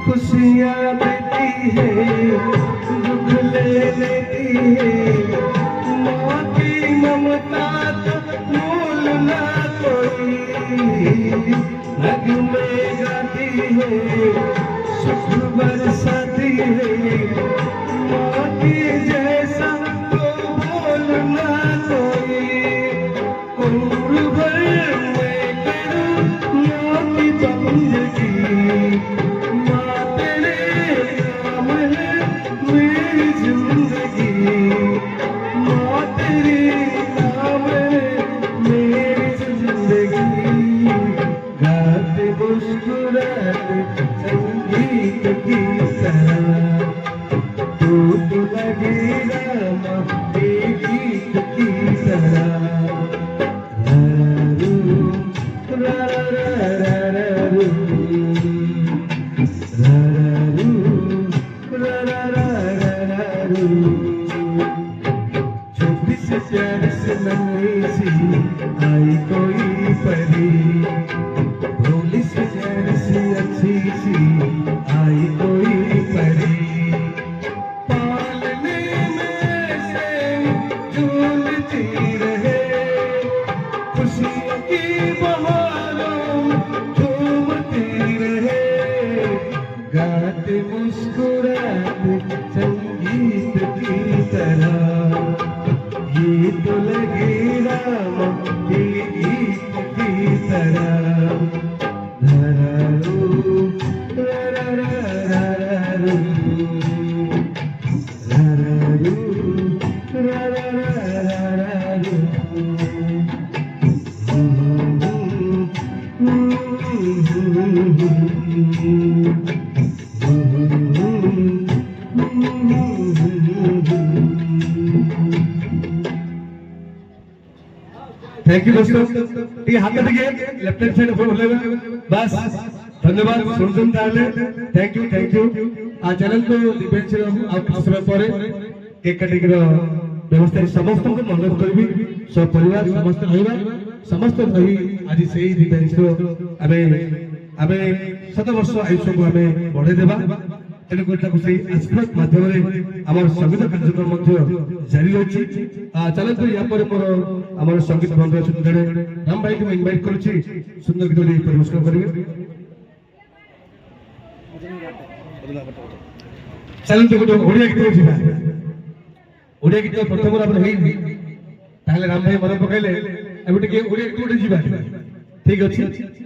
खुशियाँ देती है दुख ले लेती है माँ की ममता तो भूल ना कोई नग में गाती है सुख बरसाती है माँ की जैसा तो भूल ना कोई उम्र भर मैं करूँ माँ की बंदगी मेरी जिंदगी माँ तेरे नाम मेरी जिंदगी गाते मुस्कुराते संगीत की तरह तू तो लगी रामा एक गीत की तरह रा रा रा रा रू रा रा रू छोटी सी प्यारी से नन्ही सी आई कोई परी भोली सी प्यारी सी अच्छी सी आई कोई परी पालने में से झूलती रहे खुशियों की बहारों झूमती रहे गाते मुस्कुराते संगीत की तरह ये तो लगे राम के गीत की तरह धरारू धरारू धरारू धरारू थैंक यू दोस्तों ये हाथ में देखिए लेफ्ट हैंड साइड ऊपर बोलेगा बस धन्यवाद सुनते ताले थैंक यू आ चैनल को दिव्यांश आ कुछ समय पर केक कटिंग रो व्यवस्था समस्त को अनुरोध करबी सब परिवार समस्त रहबा समस्त रही आज से दिव्यांश आमे आमे 7 वर्ष आयुष को आमे बढ़े देबा तेणु को से आशीर्वाद माध्यम आम संगीत कार्यक्रम जारी रही चलते या मोर संगीत बंधु अच्छे राम भाई को इनवाइट करुच्ची सुंदर गीत परिवेशन करेंगे चलते गोटे ओडिया गीत जा ओडिया गीत प्रथम राम भाई मन पकड़े ओडिया गीत गोटे जा ठीक अच्छे